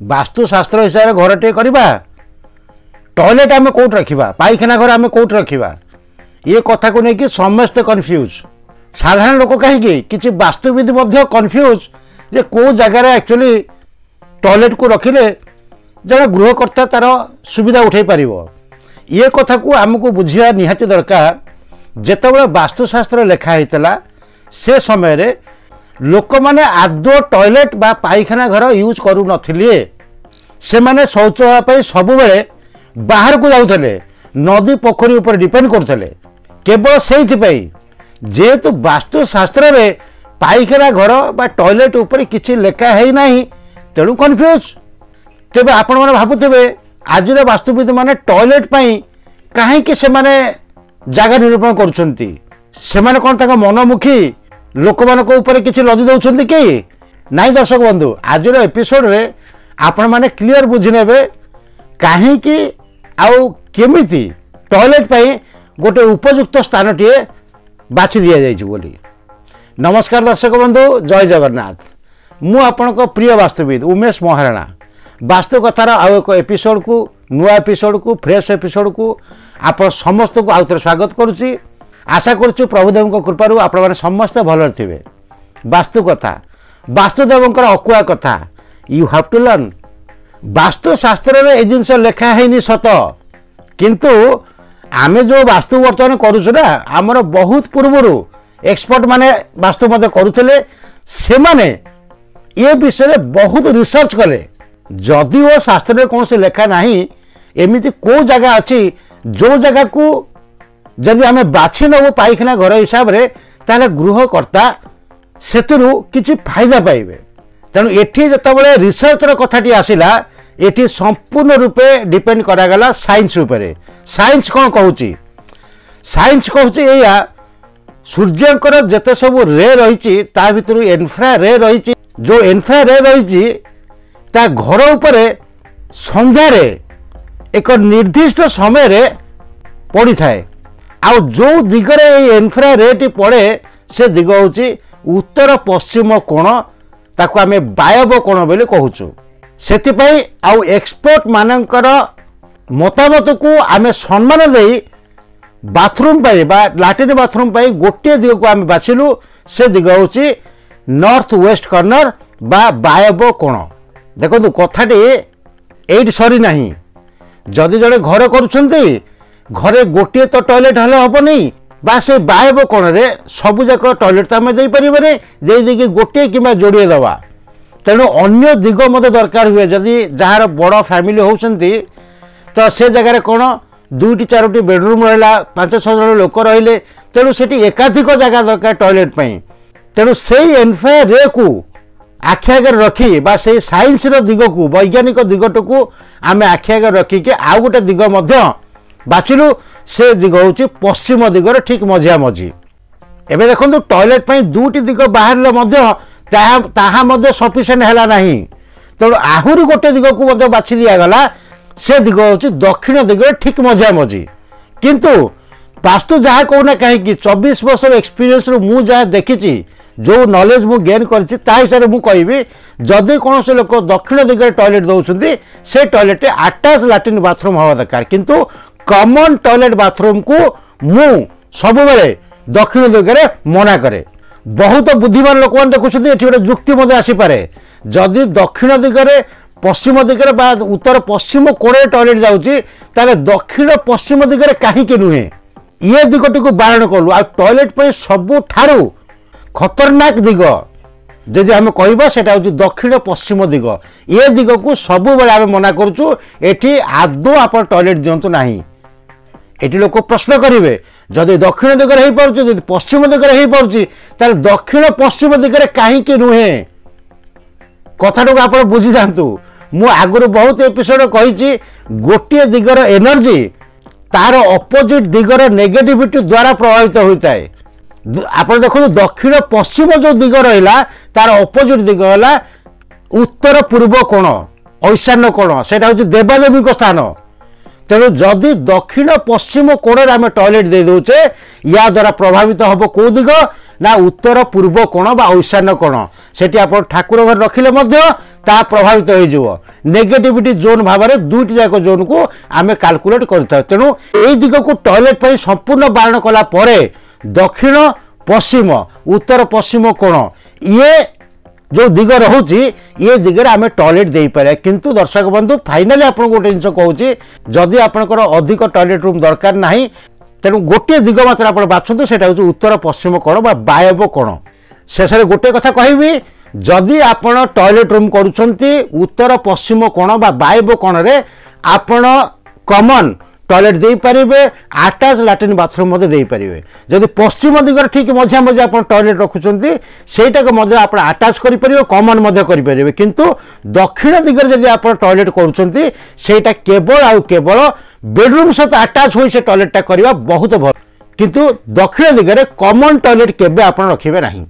वास्तुशास्त्र हिसाब से घर टे करवा टॉयलेट आम कौट रखा पाइखाना घर आम कौट रखा ये कथा को लेकिन समस्ते कन्फ्यूज साधारण लोक कहीं किसी वास्तुविद कन्फ्यूज जे कौ जगार एक्चुअली टॉयलेट को रखिले जड़े गृहकर्ता तार सुविधा उठे पार ये कथा को आमको बुझा निहाती दरकार जितेबाला वास्तुशास्त्र लिखाई से समय रे लोक मैंने आदौ टॉयलेट बा पाइखाना घर यूज करू नथिले से माने शौच होगापी सबुबले बाहर को जाऊले नदी पोखरी उपर डिपेंड करते केवल से जेहेतु वास्तुशास्त्र रे पाइखाना घर बा टॉयलेट उपर किसी लेखा है ना तेणु कन्फ्यूज तेरे आपण मैंने भावुवे आज वास्तुविद मैंने टॉयलेट कहीं से जगह निरूपण कर कौन मनमुखी लोक मान किसी लदी दौरान कि नाई दर्शक बंधु आज एपिसोड रे आपण मैंने क्लीयर बुझने कहीं केमिति टॉयलेट गोटे उपयुक्त स्थान टे बाछि दि जाइए। नमस्कार दर्शक बंधु जय जगन्नाथ मु आपण प्रिय वास्तुविद उमेश महाराणा वास्तु कथार आउ एक एपिसोड को नुआ एपिसोड को फ्रेश एपिसोड को आप समस्त को आउे स्वागत करुच्ची आशा करुच्ची प्रभुदेव कृपारू आपण मैंने समस्ते भल थे। वास्तु कथा वास्तुदेव अकुआ कथा यू हैव टू लर्न वास्तुशास्त्र में ये जिनस लेखा है सत किंतु आमे जो वास्तु बर्तमान करुचुना आमर बहुत पूर्वर एक्सपर्ट माने वास्तु मत करुले से माने ये विषय बहुत रिसर्च कले जदि वो शास्त्र में कौन से लेखा नहीं एमती कौ जगह अच्छी जो जगह को जदि आम बाछि नबू पाइखाना घर हिसाब से ताले गृहकर्ता से किसी फायदा पाइबे तेणु एठी जतबले रिसर्चर कथाटी आसिला एठी संपूर्ण रूपे डिपेंड करागला साइंस उपरे। साइंस कौन कहूची साइंस कहूची एया सूर्यंकर जेते सब रे रही ता भितर इन्फ्रा रे रही जो इन्फ्रा रे रही ता घर उपरे संध्यार एक निर्दिष्ट समय रे पड़ी थाए आउ जो दिगरे इन्फ्रा रेटी पड़े से दिग होची उत्तर पश्चिम कोण ताको आमे वायव्य कोण बोली कहूचु सेतिपई आउ एक्सपर्ट मानकर मतामत को आमे सम्मान देई बाथरूम पाई बा लैट्रिन बाथरूम पाई गोटे दिग को आमे बाछिलु से दिग होची नॉर्थ वेस्ट कॉर्नर बा वायव्य कोण। देखो कथाटी एट सरी नहीं जदि जड़े घर करुछंती घरे गोटे तो टॉयलेट हेले हेनी बा से वायव्य कोण रे सबु जाक टॉयलेट तो आम देकी गोटे कि जोड़े दवा तेणु अन्य दिग मत दरकार हुए जदि जार बड़ फैमिली होती तो से जगार कौन दुईटी चारोटी बेडरूम रहा 5-6 जन लोक रहिले तेणु से एकाधिक जगह दरकार टॉयलेट तेणु से इन्फ्रा रे को आखि आगे रखी बा से साइंस दिग को वैज्ञानिक दिगट को आम आखि आगे रखिकी आउ गोटे दिग बाछिलु से दिग हूँ पश्चिम दिगर ठीक मझिया मझी। एवं देखो टॉयलेट दुईटी दिग बाहर सफिसीयंट है ना तेणु आहरी गोटे दिग को बाछि दिगला से दिग हूँ दक्षिण दिगर ठीक मझिया मझी किंतु वास्तु जहाँ कहना कहीं 24 वर्ष एक्सपीरियंस मु जहाँ देखी जो नॉलेज मु गेन कर हिसाब से मुझे जदि कौन से लोक दक्षिण दिगरे टॉयलेट दौरान से टॉयलेट अटैच लैट्रिन बाथरूम हवा दरकार किंतु कॉमन टॉयलेट बाथरूम को मु सब बेले दक्षिण दिगरे मना करे। बहुत बुद्धिमान लोक मैंने देखुं ये गोटे जुक्ति मत आसीपे जदि दक्षिण दिगरे पश्चिम दिगरे बा उत्तर पश्चिम कोणे टॉयलेट जाऊँगी दक्षिण पश्चिम दिगरे कहीं नुहे ये दिगटी को बारण कलु आ टॉयलेट सबुठारु खतरनाक दिग जदि आम कह दक्षिण पश्चिम दिग ये दिग को सब बेले आम मना करुचु एठी आदौ आप टॉयलेट दिंतु ना एटी लोक प्रश्न करेंगे जदि दक्षिण दिगरे हो पार्टी पश्चिम दिगरे हो पार्टी दक्षिण पश्चिम दिगरे कहीं नुहे कथा को आप बुझी जातु मु आगुरी बहुत एपिसोड कही गोटे दिगर एनर्जी तार अपोजिट दिगर नेगेटिविटी द्वारा प्रभावित होता है। आप देखो दक्षिण पश्चिम जो दिग रहा तार अपोजिट दिग है उत्तर पूर्व कोण ईशान्य कोण से देवादेवी स्थान तेणु जदि दक्षिण पश्चिम कोण आम टॉयलेट दे दौचे या द्वारा प्रभावित हम कौ दिग ना उत्तर पूर्व कोण बा ईशान्य कोण से ठाकुर घर रखिले ता प्रभावित हो नेगेटिविटी जोन भाव में दुईट जाक जोन को आम कैलकुलेट करता तेणु यही दिग को टॉयलेट पर संपूर्ण बारण कला दक्षिण पश्चिम उत्तर पश्चिम कोण ये जो दिग रोचे ये दिगरे आम टॉयलेट दे पारे किंतु दर्शक बंधु फाइनाली आपको गोटे जिन कहूँ जदि आपंकर अधिक टॉयलेट रूम दरकार ना तेणु गोटे दिग मात्र आप बाछंतु से उत्तर पश्चिम कोण बा वायव्य कोण शेष गोटे कथा कहबी जदि आपण टॉयलेट रूम करुछंती उत्तर पश्चिम कोण बा वायव्य कोण रे आपण कॉमन टॉयलेट दे पारिबे अटैच लैट्रिन बाथरूम मध्य दे पारिबे जदि पश्चिम दिगर ठीक मझा मझे आप टॉयलेट रखुचंती सेटा को मध्य आप अटैच करि परिबे कॉमन मध्य करि परिबे किंतु दक्षिण दिगर जदि आप टॉयलेट करुचंती सेटा केवल आउ केवल बेडरूम सहित अटैच होई से टॉयलेटटा करबा बहुत भल किंतु दक्षिण दिगरे कॉमन टॉयलेट केबे आप रखिबे नहीं।